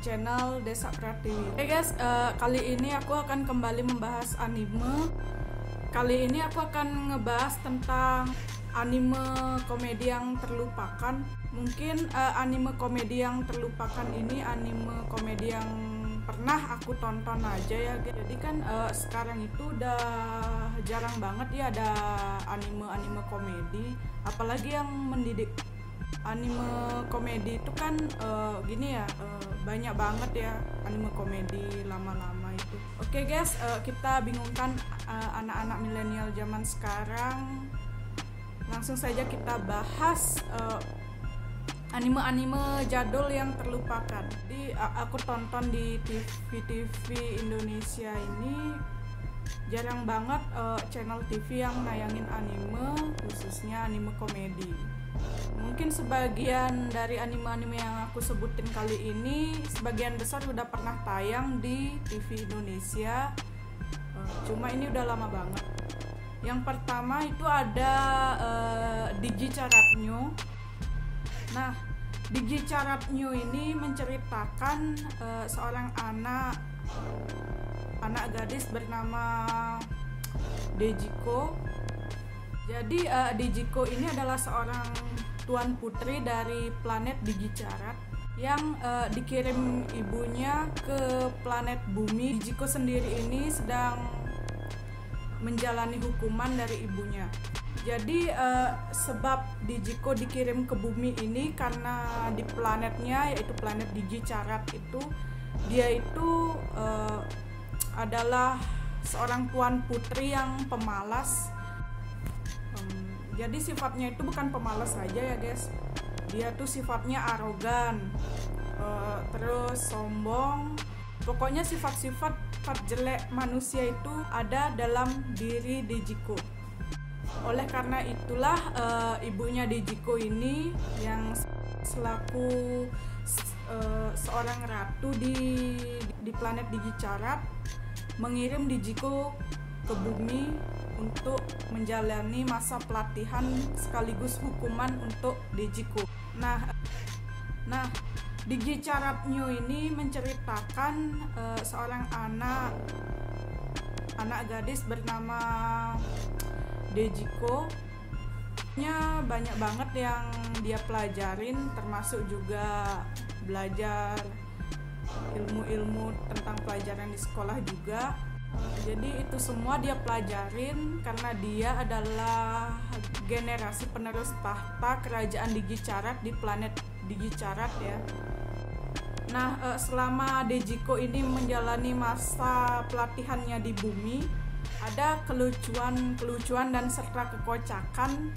channel Desa Pratiwi. Oke guys, kali ini aku akan kembali membahas anime. Kali ini aku akan ngebahas tentang anime komedi yang terlupakan. Mungkin anime komedi yang terlupakan ini anime komedi yang pernah aku tonton aja ya. Jadi kan sekarang itu udah jarang banget ya ada anime komedi, apalagi yang mendidik. Anime komedi itu kan gini ya, banyak banget ya anime komedi lama-lama itu. Oke guys, kita bingungkan anak-anak milenial zaman sekarang. Langsung saja kita bahas anime-anime jadul yang terlupakan. Jadi aku tonton di TV Indonesia ini jarang banget channel TV yang nayangin anime, khususnya anime komedi. Mungkin sebagian dari anime-anime yang aku sebutin kali ini sebagian besar udah pernah tayang di TV Indonesia, cuma ini udah lama banget. Yang pertama itu ada Digicarat New. Nah, Digicarat New ini menceritakan seorang anak gadis bernama Dejiko. Jadi Dejiko ini adalah seorang tuan putri dari planet Digicarat yang dikirim ibunya ke planet bumi. Dejiko sendiri ini sedang menjalani hukuman dari ibunya. Jadi sebab Dejiko dikirim ke bumi ini karena di planetnya, yaitu planet Digicarat itu, dia itu adalah seorang tuan putri yang pemalas. Jadi sifatnya itu bukan pemalas saja ya guys, dia tuh sifatnya arogan, terus sombong. Pokoknya sifat-sifat jelek manusia itu ada dalam diri Dejiko. Oleh karena itulah ibunya Dejiko ini yang selaku seorang ratu di planet Digicarat mengirim Dejiko ke bumi untuk menjalani masa pelatihan sekaligus hukuman untuk Dejiko. Nah, Digicarat New ini menceritakan seorang anak gadis bernama Dejiko. Banyak banget yang dia pelajarin, termasuk juga belajar ilmu-ilmu tentang pelajaran di sekolah juga. Jadi itu semua dia pelajarin karena dia adalah generasi penerus tahta kerajaan Digicarat di planet Digicarat ya. Nah, selama Dejiko ini menjalani masa pelatihannya di bumi, ada kelucuan dan serta kekocakan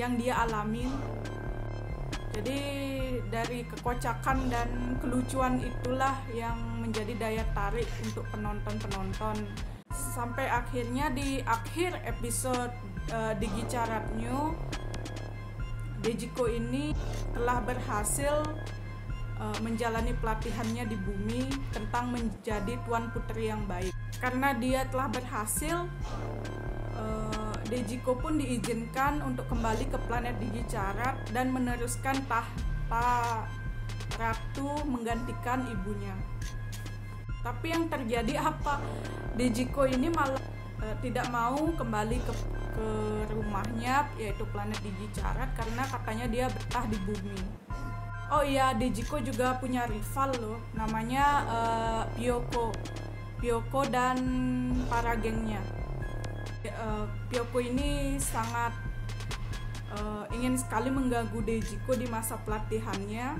yang dia alamin. Jadi dari kekocakan dan kelucuan itulah yang menjadi daya tarik untuk penonton. Sampai akhirnya di akhir episode Digicarat New, Dejiko ini telah berhasil menjalani pelatihannya di bumi tentang menjadi tuan putri yang baik. Karena dia telah berhasil, Dejiko pun diizinkan untuk kembali ke planet Digicarat dan meneruskan tahta ratu menggantikan ibunya. Tapi yang terjadi apa? Dejiko ini malah tidak mau kembali ke rumahnya, yaitu planet Digicarat, karena katanya dia betah di bumi. Oh iya, Dejiko juga punya rival loh, namanya Pyoko dan para gengnya. Pyoko ini sangat ingin sekali mengganggu Dejiko di masa pelatihannya.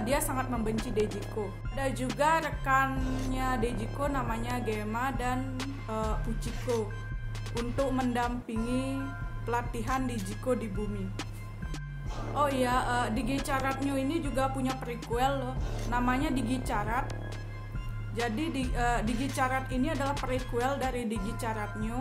Dia sangat membenci Dejiko. Ada juga rekannya Dejiko namanya Gema dan Puchiko untuk mendampingi pelatihan Dejiko di bumi. Oh iya, Digicarat New ini juga punya prequel loh, namanya Digicarat. Jadi Digicarat ini adalah prequel dari Digicarat New.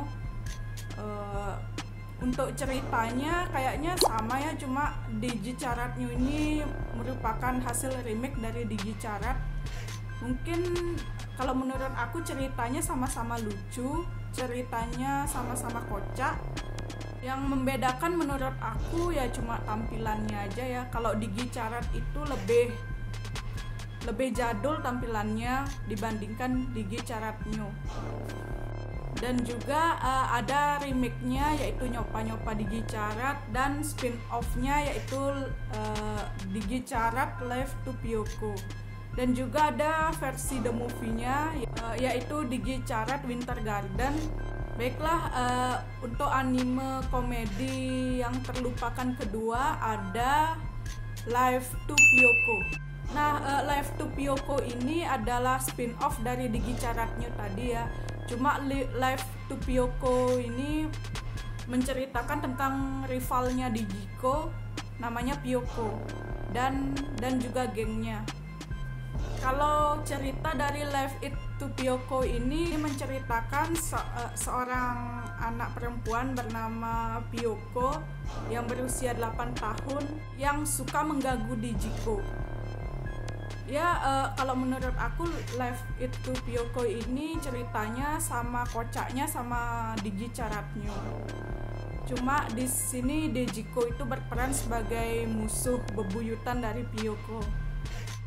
Untuk ceritanya kayaknya sama ya, cuma Digicarat New ini merupakan hasil remake dari Digicarat. Mungkin kalau menurut aku ceritanya sama-sama lucu, ceritanya sama-sama kocak. Yang membedakan menurut aku ya cuma tampilannya aja ya. Kalau Digicarat itu lebih lebih jadul tampilannya dibandingkan Digicarat New. Dan juga ada remake-nya yaitu Nyopa-Nyopa Digicarat, dan spin-off-nya yaitu Digicarat Live to Pyoko. Dan juga ada versi the movie-nya yaitu Digicarat Winter Garden. Baiklah, untuk anime komedi yang terlupakan kedua ada Live to Pyoko. Nah, Live to Pyoko ini adalah spin-off dari Digicarat New tadi ya. Cuma Live to Pyoko ini menceritakan tentang rivalnya Digiko namanya Pyoko dan juga gengnya. Kalau cerita dari Live It to Pyoko ini menceritakan seorang anak perempuan bernama Pyoko yang berusia 8 tahun yang suka mengganggu Digiko. Ya, kalau menurut aku Live It to Pyoko ini ceritanya sama kocaknya sama Digicarat New. Cuma di sini Digiko itu berperan sebagai musuh bebuyutan dari Pyoko.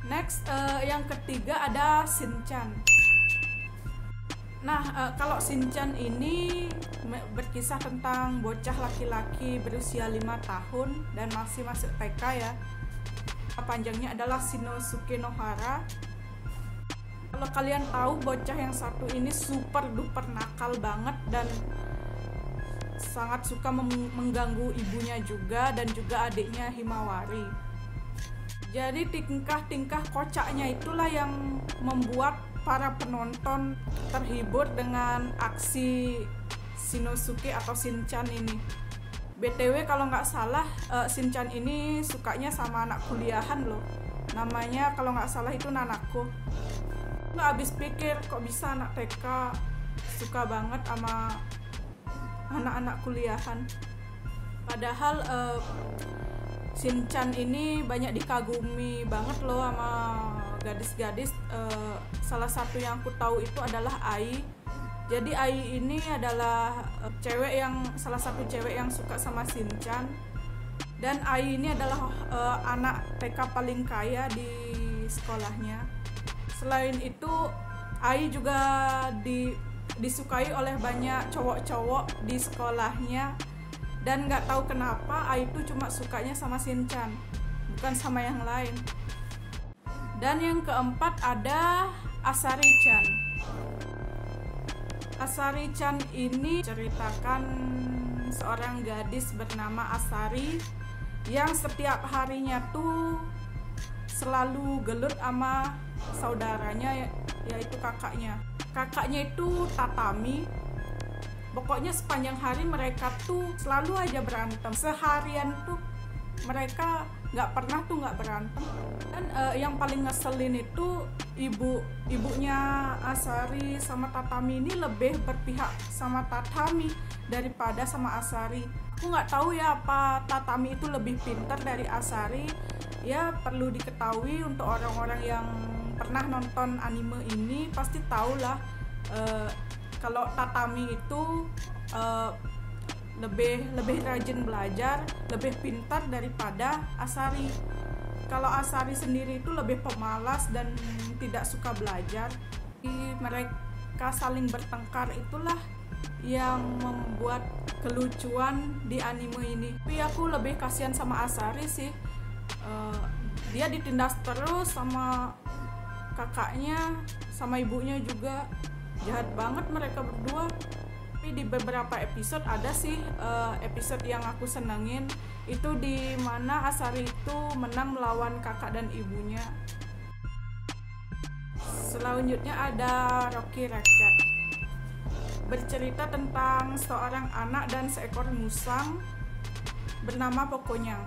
Next, yang ketiga ada Shinchan. Nah, kalau Shinchan ini berkisah tentang bocah laki-laki berusia 5 tahun dan masih masuk TK ya. Panjangnya adalah Shinosuke Nohara. Kalau kalian tahu, bocah yang satu ini super duper nakal banget dan sangat suka mengganggu ibunya juga dan juga adiknya Himawari. Jadi tingkah-tingkah kocaknya itulah yang membuat para penonton terhibur dengan aksi Shinosuke atau Shinchan ini. BTW kalau nggak salah Shinchan ini sukanya sama anak kuliahan loh. Namanya kalau nggak salah itu Nanako. Nggak habis pikir kok bisa anak TK suka banget sama anak-anak kuliahan. Padahal Shinchan ini banyak dikagumi banget loh sama gadis-gadis. Salah satu yang aku tahu itu adalah Ai. Jadi Ai ini adalah salah satu cewek yang suka sama Shinchan. Dan Ai ini adalah anak TK paling kaya di sekolahnya. Selain itu, Ai juga disukai oleh banyak cowok-cowok di sekolahnya. Dan nggak tahu kenapa Ai itu cuma sukanya sama Shinchan, bukan sama yang lain. Dan yang keempat ada Asari-chan. Asari-chan ini ceritakan seorang gadis bernama Asari yang setiap harinya tuh selalu gelut sama saudaranya yaitu kakaknya. Kakaknya itu Tatami. Pokoknya sepanjang hari mereka tuh selalu aja berantem. Seharian tuh mereka nggak pernah berantem. Dan yang paling ngeselin itu ibunya Asari sama Tatami ini lebih berpihak sama Tatami daripada sama Asari. Aku nggak tahu ya apa Tatami itu lebih pintar dari Asari. Ya perlu diketahui untuk orang-orang yang pernah nonton anime ini pasti tahu lah. Kalau Tatami itu lebih rajin belajar, lebih pintar daripada Asari. Kalau Asari sendiri itu lebih pemalas dan tidak suka belajar. Mereka saling bertengkar itulah yang membuat kelucuan di anime ini. Tapi aku lebih kasihan sama Asari sih. Dia ditindas terus sama kakaknya, sama ibunya juga. Jahat banget mereka berdua. Tapi di beberapa episode ada sih episode yang aku senengin, itu di mana Asari itu menang melawan kakak dan ibunya. Selanjutnya ada Rocky Racket. Bercerita tentang seorang anak dan seekor musang bernama Pokonyang.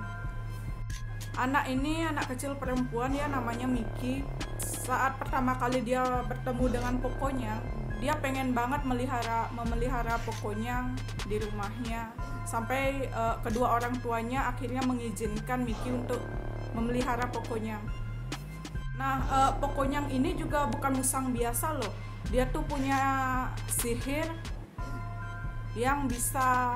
Anak ini anak kecil perempuan ya, namanya Miki. Saat pertama kali dia bertemu dengan Pokonyang, dia pengen banget memelihara Pokonyang di rumahnya. Sampai kedua orang tuanya akhirnya mengizinkan Miki untuk memelihara Pokonyang. Nah, Pokonyang ini juga bukan musang biasa loh. Dia tuh punya sihir yang bisa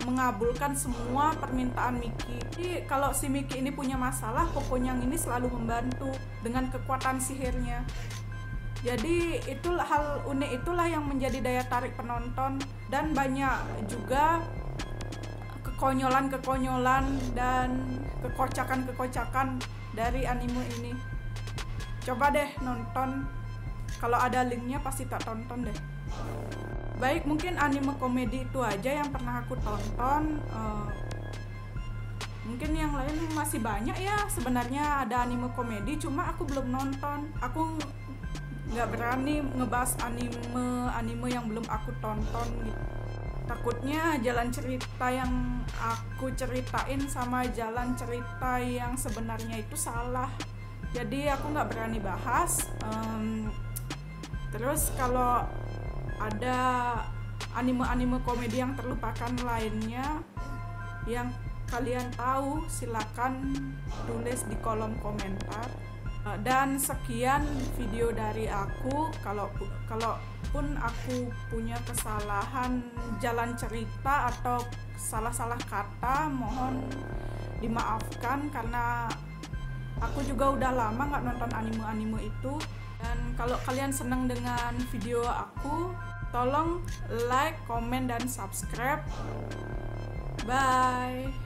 mengabulkan semua permintaan Miki. Jadi kalau si Miki ini punya masalah, Poconyang ini selalu membantu dengan kekuatan sihirnya. Jadi itulah hal unik, itulah yang menjadi daya tarik penonton. Dan banyak juga kekonyolan-kekonyolan dan kekocakan-kekocakan dari anime ini. Coba deh nonton, kalau ada linknya pasti tak tonton deh. Baik, mungkin anime komedi itu aja yang pernah aku tonton. Mungkin yang lain masih banyak ya, sebenarnya ada anime komedi, cuma aku belum nonton. Aku nggak berani ngebahas anime yang belum aku tonton gitu. Takutnya jalan cerita yang aku ceritain sama jalan cerita yang sebenarnya itu salah. Jadi aku nggak berani bahas. Terus kalau ada anime-anime komedi yang terlupakan lainnya yang kalian tahu, silakan tulis di kolom komentar. Dan sekian video dari aku. Kalaupun aku punya kesalahan jalan cerita atau salah-salah kata, mohon dimaafkan karena aku juga udah lama nggak nonton anime-anime itu. Dan kalau kalian senang dengan video aku, tolong like, komen, dan subscribe. Bye.